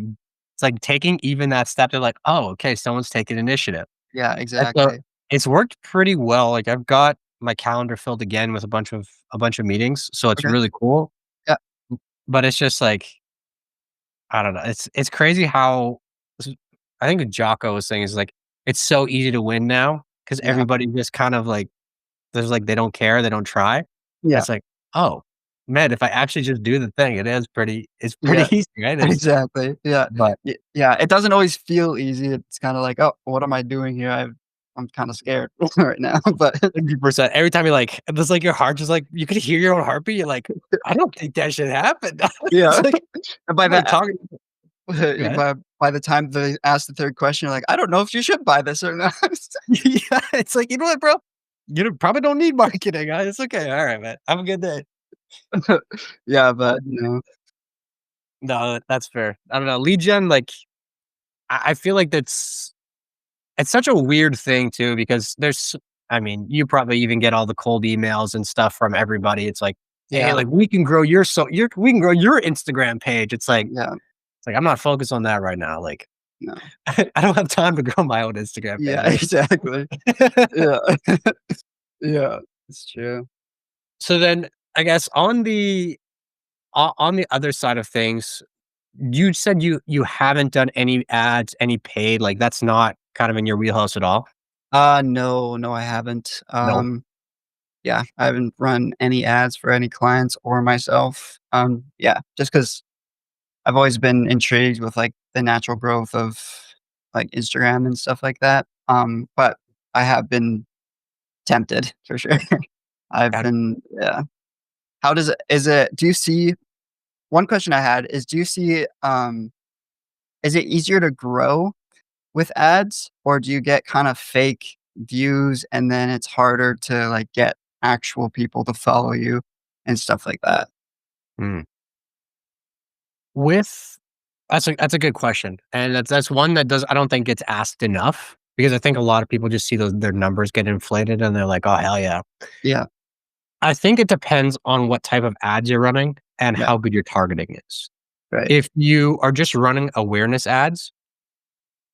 taking even that step, they're like, "Oh, okay, someone's taking initiative." yeah, And so exactly. it's worked pretty well. Like, I've got my calendar filled again with a bunch of meetings, so it's Okay, really cool. yeah, But it's just like, I don't know. It's crazy how s I think Jocko was saying is like, it's so easy to win now because yeah, everybody just kind of like there's like they don't care, they don't try. And yeah, it's like, "Oh, man, if I actually just do the thing, it's pretty yeah, easy, right?" exactly, yeah, But yeah, it doesn't always feel easy, it's kinda like, "Oh, what am I doing here? I'm kinda scared right now," but 100%. Every time you're like it's like your heart just like you could hear your own heartbeat, you're like, "I don't think that should happen." It's yeah, like, and by I'm like that talking Go ahead. by the time they ask the 3rd question, you're like, "I don't know if you should buy this or not." Yeah, it's like, "You know what, bro? Probably don't need marketing, it's okay. Alright, man. Have a good day." Yeah, Uh, but, no, that's fair. I don't know. Lead gen, like, I feel like it's such a weird thing too because I mean, you probably even get all the cold emails and stuff from everybody. It's like, "Hey, yeah, like, we can grow your Instagram page." yeah, It's like, I'm not focused on that right now. Like, no. I don't have time to grow my own Instagram Yeah, page. exactly. Yeah. Yeah, it's true. So then I guess on the other side of things, you said you haven't done any ads, any paid, like, that's not kind of in your wheelhouse at all? No, no, I haven't. No. Yeah, I haven't run any ads for any clients or myself. Yeah, just because 'cause I've always been intrigued with, like, the natural growth of, like, Instagram and stuff like that. But I have been tempted for sure. I've That been yeah. How does it is it do you see one question I had is do you see, is it easier to grow with ads, or do you get kind of fake views and then it's harder to, like, get actual people to follow you and stuff like that? mm. With that's a good question, and that's one that does I don't think gets asked enough because I think a lot of people just see those their numbers get inflated and they're like, "Oh, hell yeah." Yeah, I think it depends on what type of ads you're running and yeah, how good your targeting is. right. If you are just running awareness ads,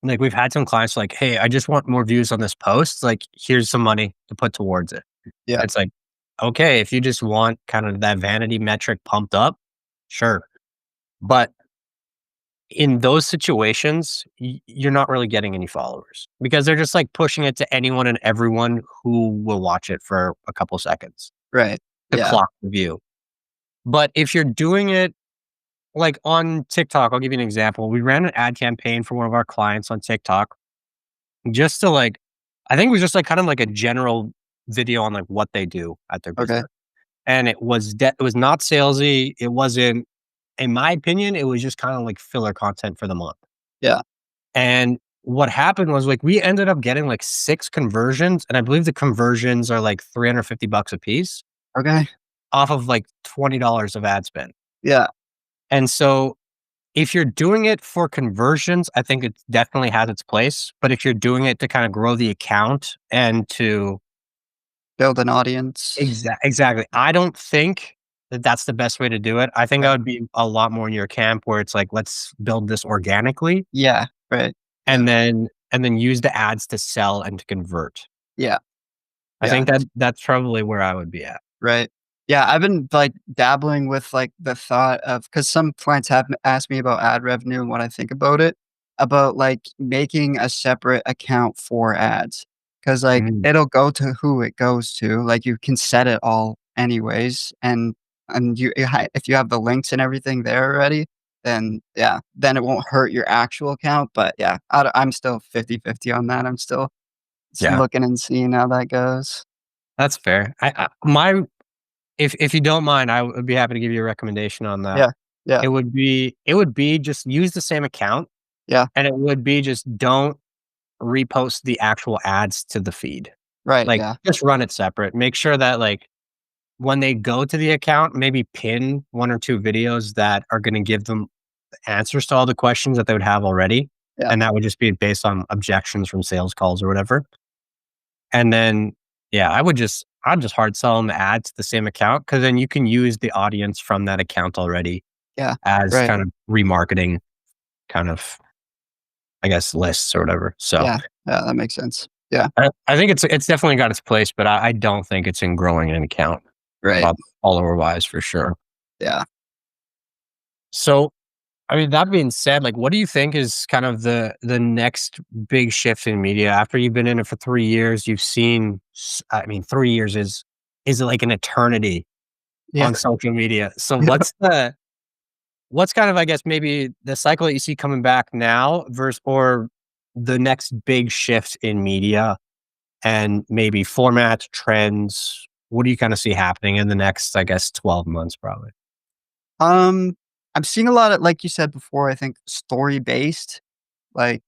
like we've had some clients like, "Hey, I just want more views on this post, like, here's some money to put towards it." Yeah, It's like, "Okay, if you just want kind of that vanity metric pumped up, sure." But in those situations, you're not really getting any followers because they're just, like, pushing it to anyone and everyone who will watch it for a couple seconds right. to Yeah, clock the view. But if you're doing it like on TikTok, I'll give you an example. We ran an ad campaign for one of our clients on TikTok just to like I think it was just like kind of like a general video on like what they do at their okay. business. And it was not salesy. It wasn't in my opinion, it was just kind of like filler content for the month. Yeah, And what happened was like we ended up getting like 6 conversions and I believe the conversions are like $350 a piece okay. off of like $20 of ad spend. Yeah, And so if you're doing it for conversions, I think it definitely has its place, but if you're doing it to kinda grow the account and to build an audience. exactly. I don't think that that's the best way to do it. I think I Right. would be a lot more in your camp where it's like, "Let's build this organically," Yeah, right. Yeah, and then use the ads to sell and to convert. yeah, I yeah. think that's probably where I would be at. Right. Yeah, I've been, like, dabbling with, like, the thought of because some clients have asked me about ad revenue and what I think about it, about, like, making a separate account for ads. Because like, Mm, it'll go to who it goes to, like, you can set it all anyways, and if you have the links and everything there already, then, yeah, then it won't hurt your actual account, but, yeah, I'm still 50/50 on that, I'm still yeah, looking and seeing how that goes. that's fair. I my if you don't mind, I would be happy to give you a recommendation on that. Yeah. Yeah. It would be just use the same account, Yeah. and it would be just don't repost the actual ads to the feed. Right, Like, yeah. just run it separate. Make sure that, like, when they go to the account, maybe pin 1 or 2 videos that are gonna give them answers to all the questions that they would have already, Yeah. and that would just be based on objections from sales calls or whatever. And then, yeah, I'd just hard sell them the ad to the same account because then you can use the audience from that account already Yeah. as Right. kind of remarketing kind of, I guess, lists or whatever. So Yeah. Yeah, that makes sense. Yeah. I think it's definitely got its place, but I don't think it's in growing an account Right. follower wise for sure. Yeah. So I mean, that being said, like, what do you think is kind of the next big shift in media after you've been in it for 3 years? You've seen, I mean, 3 years is like an eternity Yeah. on social media. So Yeah. what's kind of, I guess, maybe the cycle that you see coming back now versus or the next big shift in media and maybe format trends? What do you kind of see happening in the next, I guess, 12 months probably? Um, I'm seeing a lot of like you said before, I think story-based, like,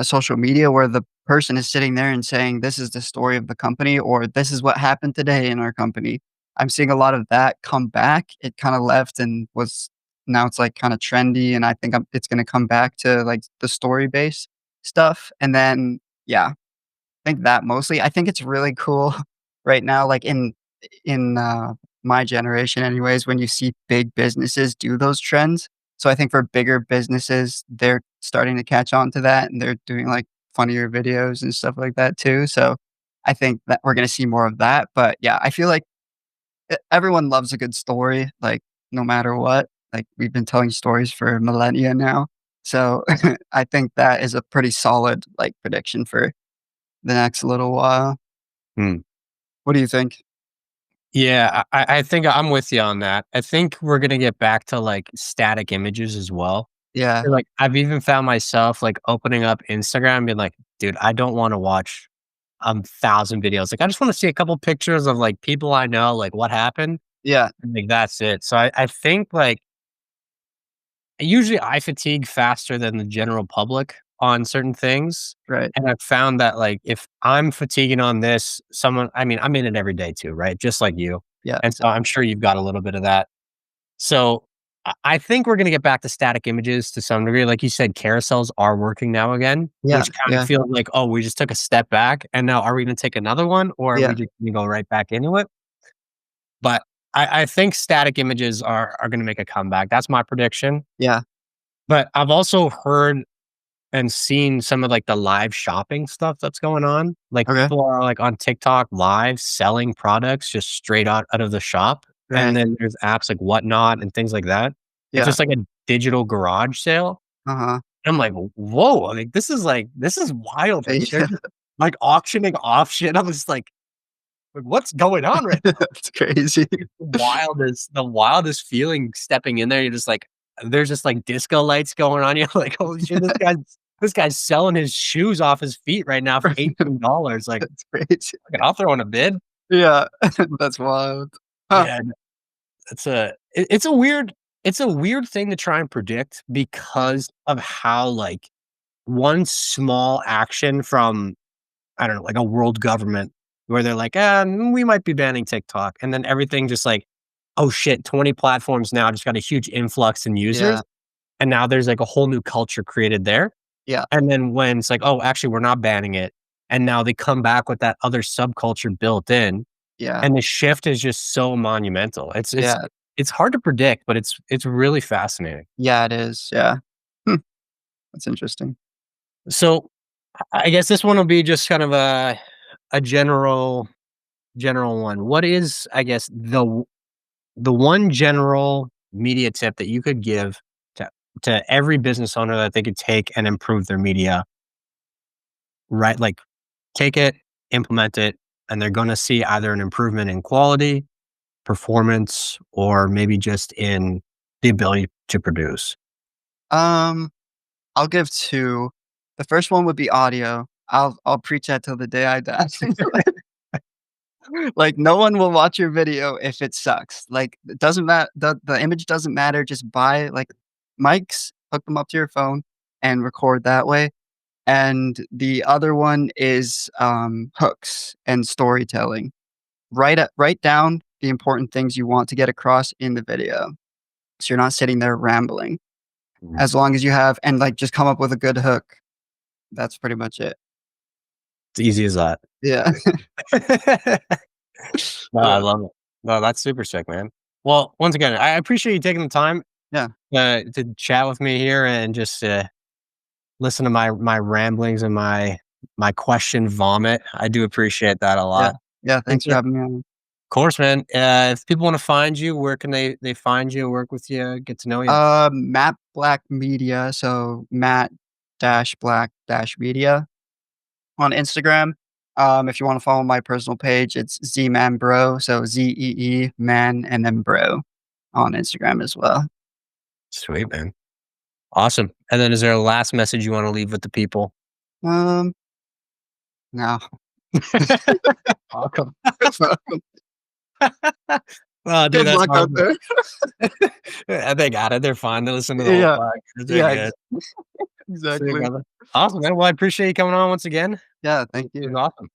social media where the person is sitting there and saying, "This is the story of the company," or, "This is what happened today in our company." I'm seeing a lot of that come back. It kinda left and was now it's, like, kinda trendy, and I think it's gonna come back to, like, the story-based stuff, and then yeah. Think that mostly. I think it's really cool right now, like, in my generation anyways, when you see big businesses do those trends. So I think for bigger businesses, they're starting to catch on to that, and they're doing, like, funnier videos and stuff like that too. So I think that we're gonna see more of that, but yeah, I feel like everyone loves a good story, like, no matter what. Like, we've been telling stories for millennia now. So I think that is a pretty solid, like, prediction for the next little while. Hmm. What do you think? Yeah, I think I'm with you on that. I think we're gonna get back to, like, static images as well. Yeah, Like, I've even found myself, like, opening up Instagram and being like, "Dude, I don't wanna watch" 1,000 videos. Like, I just want to see a couple pictures of like people I know, like what happened. Yeah, And, like that's it. So I think like usually I fatigue faster than the general public on certain things. right. And I've found that like if I'm fatiguing on this, I mean, I'm in it every day too, right? Just like you. Yeah, And so I'm sure you've got a little bit of that. So I think we're going to get back to static images to some degree. Like you said, carousels are working now again, yeah, which kind of yeah, feels like, oh, we just took a step back. And now are we going to take another one or are we yeah, just going to go right back into it? But I think static images are going to make a comeback. That's my prediction. yeah. But I've also heard and seen some of like the live shopping stuff that's going on. Like Okay, people are like on TikTok live selling products just straight out of the shop. And right. then there's apps like Whatnot and things like that. It's Yeah, just like a digital garage sale. uh-huh. I'm like, whoa, like this is wild. Like they're Yeah, just like auctioning off shit. I'm just like, what's going on right now? it's crazy. The wildest feeling stepping in there. You're just like, there's just like disco lights going on. You're like, holy shit, this guy's selling his shoes off his feet right now for $18. Like, It's crazy. fucking, I'll throw in a bid. Yeah, that's wild. Huh, Yeah, it's a weird thing to try and predict because of how like one small action from I don't know, like a world government where they're like, we might be banning TikTok. And then everything just like, oh shit, 20 platforms now just got a huge influx in users. yeah, And now there's like a whole new culture created there. yeah, And then when it's like, oh, actually, we're not banning it. And now they come back with that other subculture built in. yeah, And the shift is just so monumental. It's it's yeah, it's hard to predict, but it's really fascinating. yeah, it is, yeah. Hmm, that's interesting. So I guess this one will be just kind of a general one. What is, I guess, the one general media tip that you could give to every business owner that they could take and improve their media, right? Like take it, implement it, and they're going to see either an improvement in quality, performance, or maybe just in the ability to produce. Um, I'll give 2. The first one would be audio. I'll preach that till the day I die. Like, no one will watch your video if it sucks. Like, it doesn't matter. The image doesn't matter, just buy, like, mics, hook them up to your phone, and record that way. And the other one is, hooks and storytelling. Write down the important things you want to get across in the video, so you're not sitting there rambling. Mhm. As long as you have and, like, just come up with a good hook. That's pretty much it. It's easy as that. Yeah. No, I love it. No, that's super sick, man. Well, once again, I appreciate you taking the time Yeah. to chat with me here and just listen to my ramblings and my question vomit. I do appreciate that a Yeah. lot. Yeah, And thanks for yeah, of having me on. course, man. If people want to find you, where can they find you, work with you, get to know you? Matt Black Media, so Matt dash Black dash Media on Instagram. If you wanna follow my personal page, it's Zeeman Bro, so Zee man and then bro on Instagram as well. Sweet, man. Awesome. And then, is there a last message you want to leave with the people? Um, no. Welcome. Oh, dude, Good that's luck out awesome. there. Yeah, they got it. They're fine. They listen to the whole Yeah. podcast. They're Yeah, good. See you, exactly. brother. Awesome, man. Well, I appreciate you coming on once again. Yeah, thank It was you. awesome.